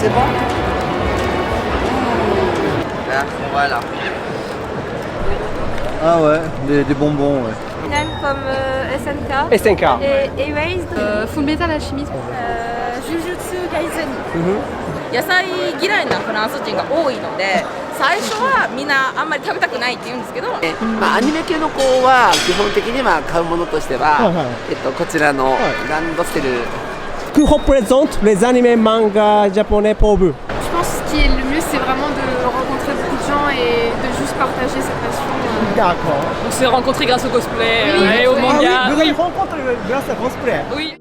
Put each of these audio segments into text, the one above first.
c'est bon. Là, voilà. Ah ouais, des bonbons, ouais. Final comme SNK SNK. et Erased, Full Metal Alchemist. Jujutsu Kaisen. 野菜嫌いなフランス人が多いので最初はみんなあんまり食べたくないって言うんですけどまあ、アニメ系の子は基本的には買うものとしては、こちらのランドセル。Que représentent les animés mangas japonais pour vous? Je pense que ce qui est le mieux, c'est vraiment de rencontrer beaucoup de gens et de juste partager cette passion. D'accord. On s'est rencontrés grâce au cosplay Oui, et au Ah manga. oui, vous avez rencontré grâce à cosplay. Oui.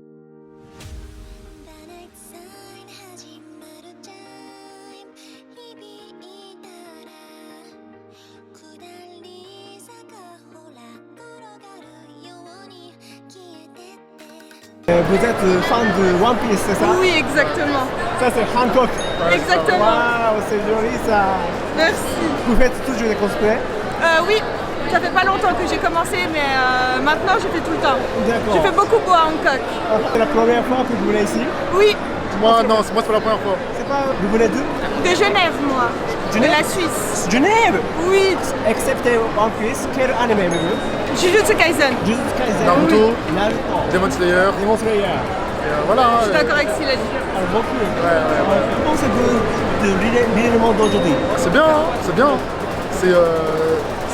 Vous êtes fan de One Piece, c'est ça? Oui, exactement. Ça c'est Hancock. Exactement. Waouh, c'est joli ça. Merci. Vous faites toujours des cosplays? Oui, ça fait pas longtemps que j'ai commencé, mais maintenant je fais tout le temps. D'accord. Je fais beaucoup pour Hancock. C'est la première fois que vous venez ici? Oui, Moi, non, c'est la première fois. C'est pas... Vous venez d'où? de Genève, moi. Genève? De la Suisse. Genève. Oui, Excepté One Piece, quel anime aimez-vous? Jujutsu Kaisen. Jujutsu Kaisen. Naruto. Naruto. Demon Slayer. Demon Slayer. Et voilà. Je suis d'accord avec ce qu'il a dit. Alors, beaucoup. Ouais. Que pensez-vous de l'événement d'aujourd'hui? C'est bien, hein, c'est bien.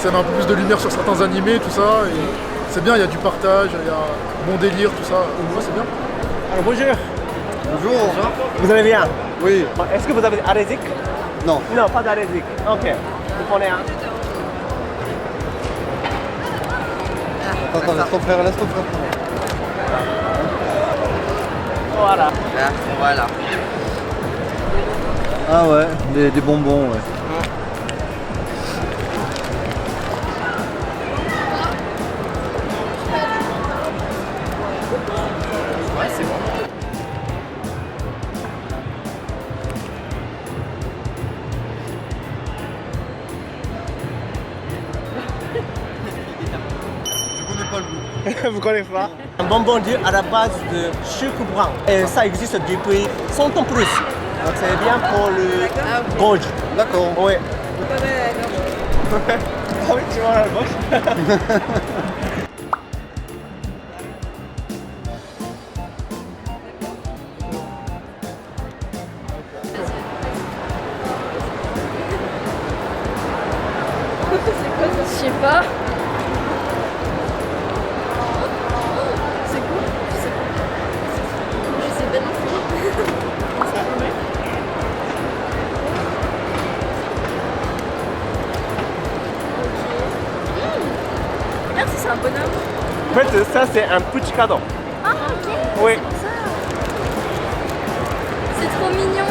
Ça met un peu plus de lumière sur certains animés, tout ça. Et c'est bien, il y a du partage, il y a bon délire, tout ça. Ouais, c'est bien. Alors, bonjour. Bonjour. Vous allez bien? Oui. Est-ce que vous avez arésique? Non. Non, pas d'arésique. Ok. Vous prenez un. Attends, laisse ton frère. Voilà. Là, voilà. Ah ouais, des bonbons, ouais. Ouais, c'est bon. Je connais pas le goût. Vous connaissez pas? Un bonbon dur à la base de sucre brun. Et ça existe depuis 100 ans plus. Donc c'est bien pour le gorge. D'accord. Oui. Ah oui, tu vois la gauche. Je sais pas. C'est quoi? Je sais pas non plus. Merci, c'est un bonhomme. En fait, ça c'est un petit cadeau. Ah ok. Oui. C'est ça. C'est trop mignon.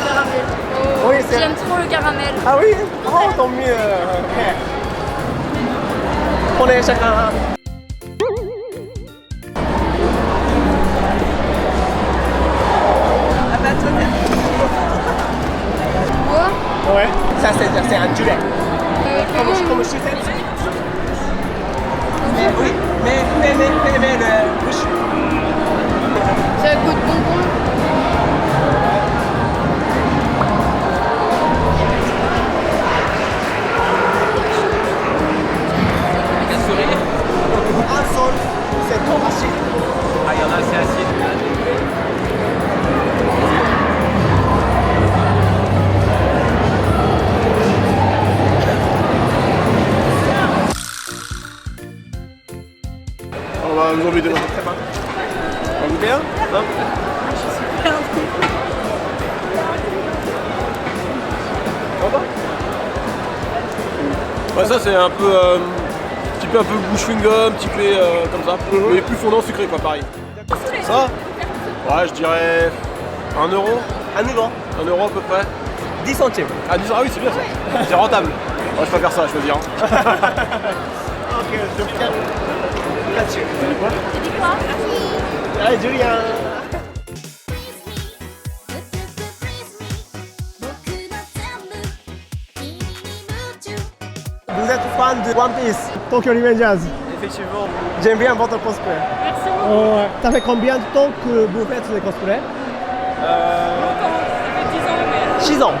Caramel. Oh, Oui, c'est- j'aime trop le caramel. Ah oui? Oh, tant mieux. Ok. Prenez chacun un. Quoi? Ouais. Ça c'est un dulet. Comme chaussette. Mais oui, mais le bouche. Ça goûte bonbon. Un seul, c'est trop acide. Ah, il y en a, c'est acide. On va vous envoyer des notes. On goûte bien? Hein? Ouais, ça c'est un peu petit peu chewing-gum, petit peu comme ça, mais plus fondant sucré quoi, pareil. Ça? Ouais, je dirais 1 euro. 1 euro. 1 euro à peu près. 10 centimes. Ah, 10 ah oui, c'est bien ça. C'est rentable. Ouais, je préfère ça à choisir. Ok, je viens là-dessus. Tu dis quoi? Allez, Julien. Vous êtes fan de One Piece, Tokyo Revengers? Effectivement. J'aime bien votre cosplay. Merci Ouais. Ça fait combien de temps que vous faites les cosplays? Longtemps, ça fait 10 ans, mais 6 ans.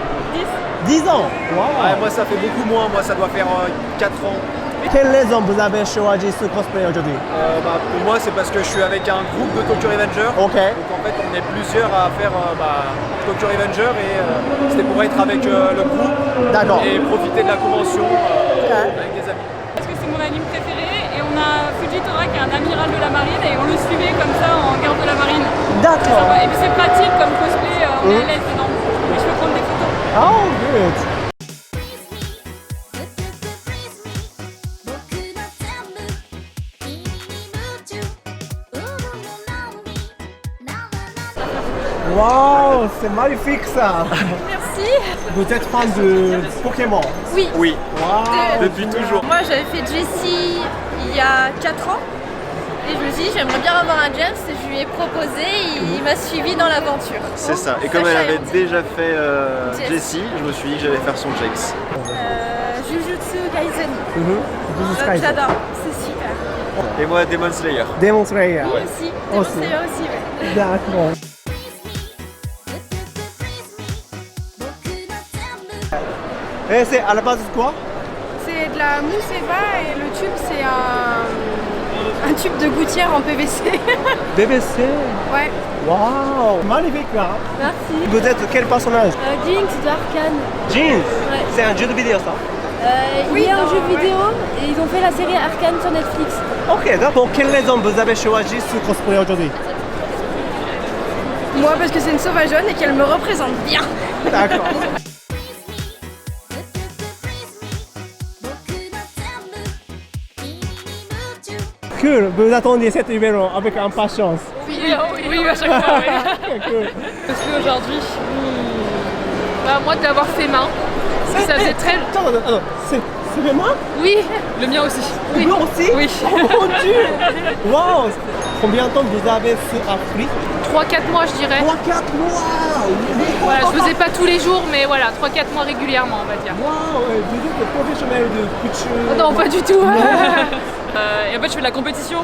10 ans. Wow. Ouais, moi ça fait beaucoup moins, moi ça doit faire 4 ans. Quelle raison vous avez choisi ce cosplay aujourd'hui? Pour moi c'est parce que je suis avec un groupe de Tokyo Revengers. Ok. Donc en fait on est plusieurs à faire Tokyo Revengers et c'était pour être avec le groupe. D'accord. Et profiter de la convention avec des amis. Parce que c'est mon anime préféré et on a Fujitora qui est un amiral de la marine et on le suivait comme ça en garde de la marine. D'accord. Et puis c'est pratique comme cosplay, on est à l'aise dedans. Et je peux prendre des photos. Oh, good. Wow, c'est magnifique ça. Merci. Vous êtes fan de Pokémon? Oui. Oui, Wow. depuis toujours. Moi j'avais fait Jessie il y a 4 ans. Et je me suis dit j'aimerais bien avoir un James et je lui ai proposé et il m'a suivi dans l'aventure. C'est ça. Et comme elle avait déjà fait Jessie, je me suis dit que j'allais faire son Jax. Jujutsu Kaisen. Jujutsu Kaisen. J'adore, c'est super. Et moi, Demon Slayer. Demon Slayer. Moi aussi, Demon Aussi. Slayer aussi, ouais. D'accord. Et c'est à la base de quoi? C'est de la mousse Eva et le tube c'est un tube de gouttière en PVC. BBC. Ouais. Waouh, magnifique hein. Merci. Vous êtes quel personnage? Jinx de Arcane. Jeans. Ouais. C'est un jeu de vidéo ça? Il y a un jeu vidéo et ils ont fait la série Arcane sur Netflix. Ok, d'accord. Pour quelle raison vous avez choisi ce cosplay aujourd'hui? Moi parce que c'est une sauvageonne et qu'elle me représente bien. D'accord. Cool, vous attendiez cet numéro avec impatience. Oui, à chaque fois, oui. Cool. Parce qu'aujourd'hui, moi d'avoir fait main, ça faisait très... Attends, c'est moi? Oui, le mien aussi. Oui. Moi aussi? Oui. Oh mon dieu! Waouh! Combien de temps vous avez ce appris? 3-4 mois je dirais. 3-4 mois! Voilà, je faisais pas tous les jours, mais voilà, 3-4 mois régulièrement on va dire. Waouh! Vous êtes professionnel de couture? Non, pas du tout. Et en fait je fais de la compétition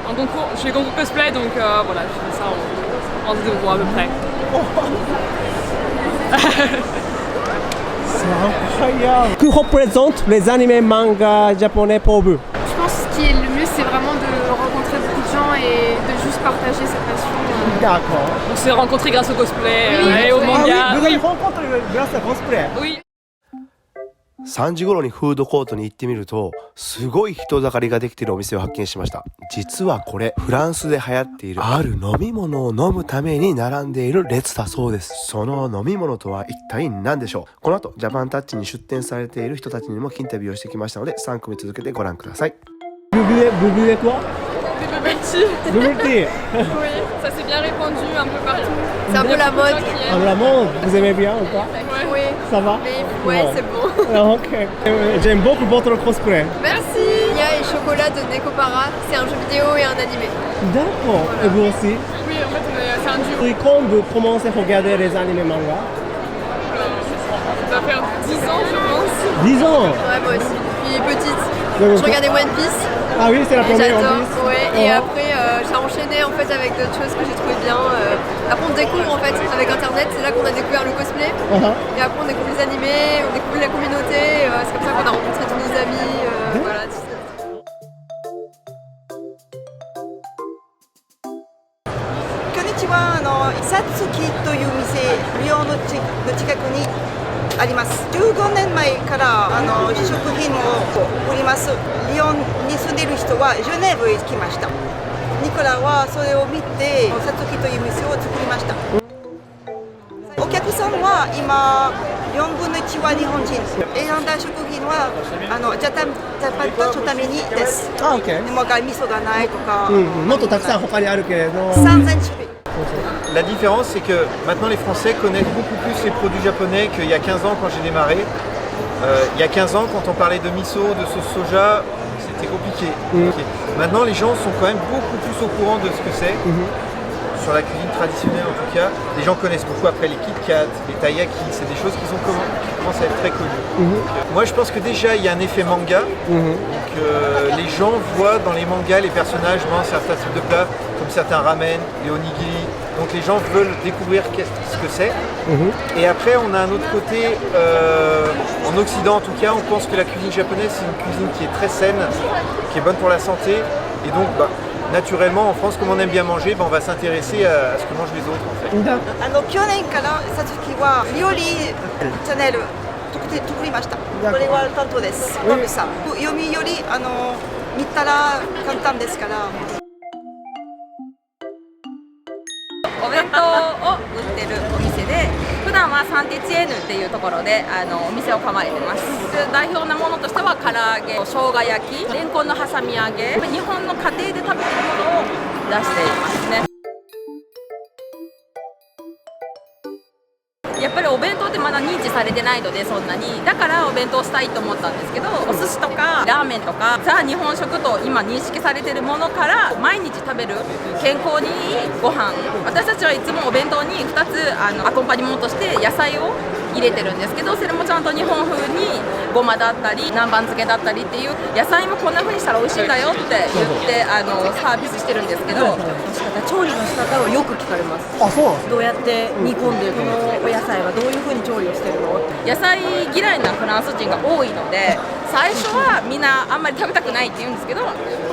en concours, je fais concours cosplay donc voilà, je fais ça en 2 mois à peu près. C'est incroyable! Que représentent les animés manga japonais pour vous? Je pense que ce qui est le mieux c'est vraiment de rencontrer beaucoup de gens et de juste partager cette passion. D'accord. On s'est rencontrés grâce au cosplay Oui, et au Ah oui, manga. vous avez rencontré grâce à cosplay? Oui. 3時頃にフードコートに行ってみるとすごい人だかりができているお店を発見しました。実はこれフランスで流行っているある飲み物を飲むために並んでいる列だそうです。その飲み物とは一体何でしょう。この後ジャパンタッチに出店されている人たちにもインタビューをしてきましたので3組続けてご覧ください。 Vous buvez quoi? Des bubble tea. Bubble tea. Oui, ça s'est bien répandu un peu partout. C'est un peu la mode. Ah, la mode, vous aimez bien ou pas? Oui. Ça va? Mais ouais, Bon. c'est bon. Ah, ok. J'aime beaucoup votre cosplay. Merci. Nia et Chocolat de Nekopara, c'est un jeu vidéo et un animé. D'accord. Et vous aussi? Oui, en fait c'est un duo. Et quand vous commencez à regarder les animés manga? Ça va faire 10 ans je pense. 10 ans. Ouais, moi aussi. Depuis petite. Donc, Je regardais One Piece. Ah oui, c'est la Et première en j'adore, plus. ouais. Et Oh. après, j'ai enchaîné en fait avec d'autres choses que j'ai trouvé bien. Après, on découvre en fait avec Internet, c'est là qu'on a découvert le cosplay. Et après, on découvre les animés, on découvre la communauté. C'est comme ça qu'on a rencontré tous nos amis. Voilà, tout ça. こんにちは、さつきという店、リオの近くにあります。15年前から食品を売ります。リオンに住んでいる人はジュネーブへ来ました。ニコラはそれを見て、さつきという店を作りました。お客さんは今4分の1は日本人。選んだ食品はジャパンとチョタミニです。Ah, ok. でも味噌がないとか。もっとたくさん他にあるけれど。3000種類。 La différence, c'est que maintenant les Français connaissent beaucoup plus les produits japonais qu'il y a 15 ans quand j'ai démarré. Il y a 15 ans, quand on parlait de miso, de sauce soja, c'était compliqué. Maintenant, les gens sont quand même beaucoup plus au courant de ce que c'est. sur la cuisine traditionnelle en tout cas, les gens connaissent beaucoup après les Kit Kat, les taiyaki, c'est des choses qui commencent à être très connues. Moi je pense que déjà il y a un effet manga, donc les gens voient dans les mangas les personnages mangent certains types de plats, comme certains ramen, les onigiri, donc les gens veulent découvrir ce que c'est. Et après on a un autre côté, en Occident en tout cas, on pense que la cuisine japonaise c'est une cuisine qui est très saine, qui est bonne pour la santé, et donc naturellement en France, comme on aime bien manger, on va s'intéresser à ce que mangent les autres en fait. 去年からさつきは料理チャンネル作りました。これは担当です。ノブさん。読みより見たら簡単ですから。お弁当を売ってるお店で、普段はサンティチエーヌっていうところでお店を構えてます。代表なものとしては唐揚げ、生姜焼き、レンコンの挟み揚げ、日本の家庭で食べてるものを出していますね。やっぱりお弁当ってまだ認知されてないので、そんなにだからお弁当したいと思ったんですけど、お寿司とかラーメンとかザ・日本食と今認識されてるものから毎日食べる健康にいいご飯、私たちはいつもお弁当に2つアコンパニメントして野菜を入れてるんですけど、それもちゃんと日本風にごまだったり南蛮漬けだったりっていう野菜もこんな風にしたら美味しいんだよって言ってサービスしてるんですけど、調理の仕方をよく聞かれます。あ、そうなんですか。どうやって煮込んでこのお野菜はどういう風に調理をしてるの？野菜嫌いなフランス人が多いので、最初はみんなあんまり食べたくないって言うんですけど、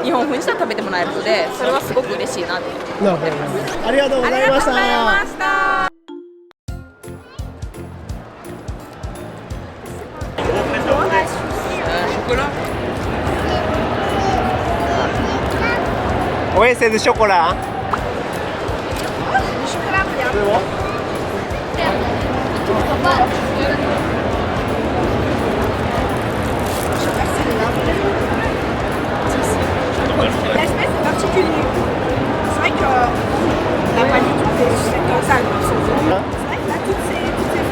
日本風にしたら食べてもらえるので、それはすごく嬉しいなって思ってます。ありがとうございました。ありがとうございました。Oui, c'est du chocolat. Hein? Du chocolat, regarde. L'espèce est particulière. C'est vrai qu'on n'a pas du tout fait comme ça. C'est vrai que là, toutes ces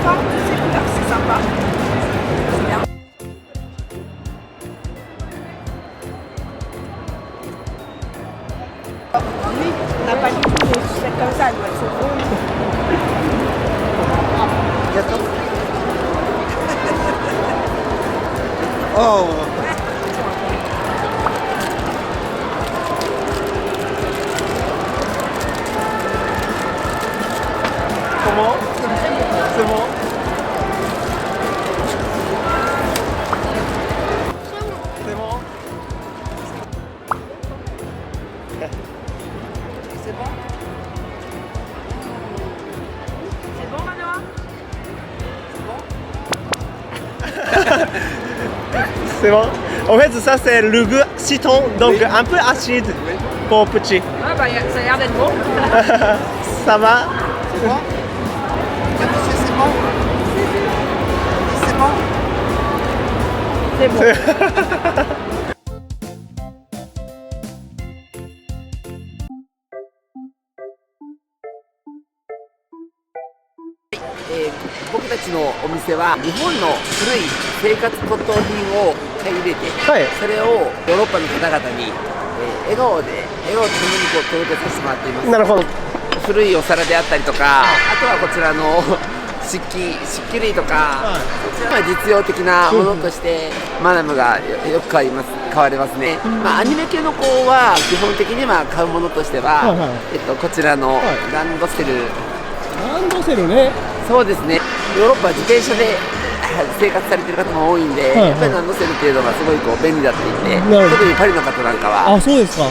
formes, toutes ces couleurs, c'est sympa. C'est bien. Oui, on n'a pas du tout fait comme ça. Elles sont rondes. Oh. Comment? C'est bon? C'est bon? C'est bon? C'est bon, Manoa? C'est bon. En fait, ça c'est le goût citron, donc un peu acide pour petit. Ouais, bah, ça a l'air d'être bon. Ça va? C'est bon? Monsieur, c'est bon? C'est bon? C'est bon. 僕たちのお店は日本の古い生活骨董品を買い入れて、それをヨーロッパの方々に、笑顔と共に届けさせてもらっています。なるほど。古いお皿であったりとか、あとはこちらの漆器類とか、こちらは実用的なものとしてマダムがよく買われますね。アニメ系の子は基本的には買うものとしては、こちらのランドセル。ランドセルね。そうですね。ヨーロッパは自転車で生活されてる方も多いんで、やっぱりランドセルっていうのがすごい便利だって言って、特にパリの方なんかは。あ、そうですか。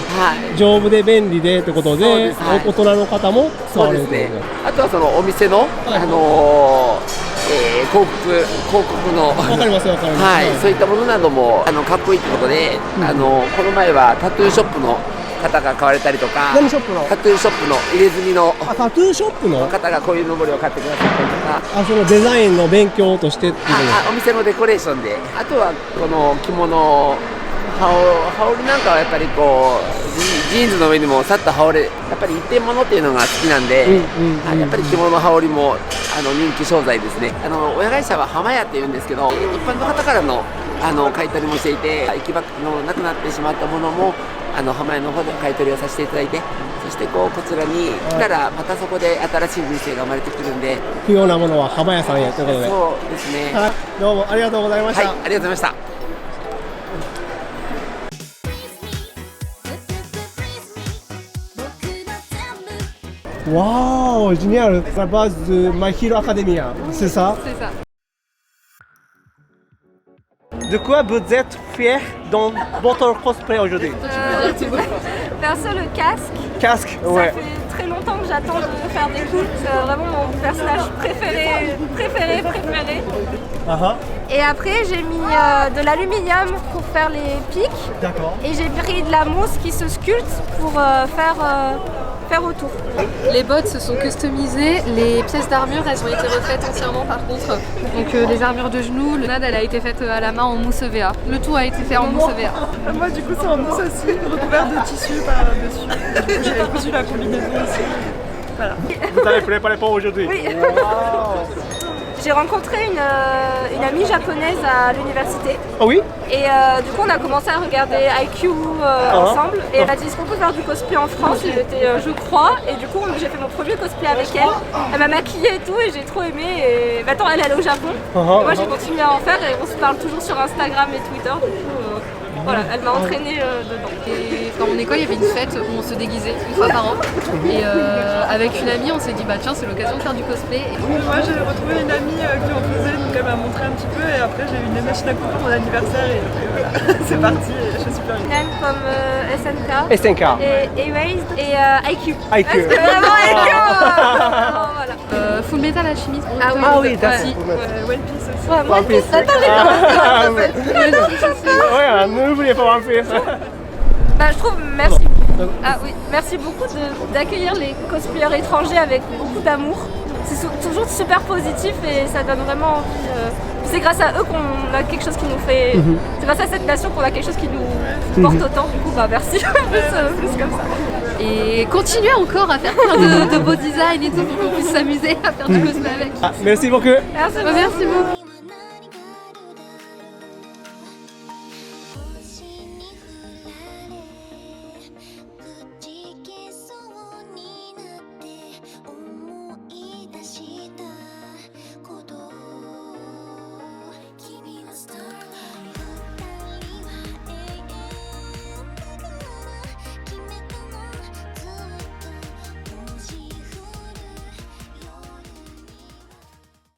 丈夫で便利でってことで、大人の方も使われる。そうですね。あとはそのお店の広告のわかりますわかります。はい、そういったものなどもかっこいいってことで、この前はタトゥーショップの方が買われたりとか、何ショップの？タトゥーショップの入れ墨のタトゥーショップの方がこういうのぼりを買ってくださったりとか、そのデザインの勉強としてっていうお店のデコレーションで、あとはこの着物羽織なんかはやっぱりこうジーンズの上にもさっと羽織れ、やっぱり一点物っていうのが好きなんで、やっぱり着物羽織も人気商材ですね。親会社は浜屋っていうんですけど、一般の方からの買い取りもしていて、行き場のなくなってしまったものも浜屋の方で買い取りをさせていただいて、そしてこちらに来たらまたそこで新しい人生が生まれてくるんで、不要なものは浜屋さんへということで。そうですね。はい、どうもありがとうございました。はい、ありがとうございました。Waouh, génial! La base de My Hero Academia, c'est ça? C'est ça. De quoi vous êtes fier dans votre cosplay aujourd'hui? Perso, le casque. Casque, Ça ouais. fait très longtemps que j'attends de faire des coups. C'est vraiment mon personnage préféré. Et après, j'ai mis de l'aluminium pour faire les pics. D'accord. Et j'ai pris de la mousse qui se sculpte pour faire autour. Les bottes se sont customisées, les pièces d'armure elles ont été refaites entièrement par contre. Donc les armures de genoux, le nade elle a été faite à la main en mousse EVA. Le tout a été fait en mousse EVA. Moi du coup c'est en mousse aussi, recouvert de tissu par-dessus. Du coup j'ai cousu la combinaison aussi. Voilà. Vous avez préparé pour aujourd'hui? Oui. J'ai rencontré une amie japonaise à l'université. Ah oui? Et du coup on a commencé à regarder IQ ensemble. Et elle m'a dit est-ce qu'on peut faire du cosplay en France? J'étais je crois. Et du coup j'ai fait mon premier cosplay avec elle. Elle m'a maquillée et tout et j'ai trop aimé. Et maintenant elle est allée au Japon. Et moi j'ai continué à en faire et on se parle toujours sur Instagram et Twitter. Du coup voilà, elle m'a entraînée dedans. Et dans mon école il y avait une fête où on se déguisait une fois par an. Et avec une amie on s'est dit bah tiens c'est l'occasion de faire du cosplay. Moi j'ai retrouvé une amie qui en faisait, donc elle m'a montré un petit peu et après j'ai eu une machine à coudre pour mon anniversaire et voilà, c'est parti et je suis super bien. Même comme SNK. SNK. Et Erased et IQ. IQ. Parce que vraiment IQ voilà. Full Metal Alchemist. Ah oui, d'accord. One Piece aussi. Ouais, moi, One Piece. attends, Ouais, n'oubliez pas One Piece. Bah, je trouve, merci. Ah oui, merci beaucoup d'accueillir les cosplayers étrangers avec beaucoup d'amour. C'est toujours super positif et ça donne vraiment envie. C'est grâce à eux qu'on a quelque chose qui nous fait. C'est grâce à cette nation qu'on a quelque chose qui nous porte autant. Du coup, bah merci. plus comme ça. Et continuez encore à faire plein de beaux designs et tout pour qu'on puisse s'amuser à faire du cosplay avec. Ah, merci beaucoup. Merci beaucoup.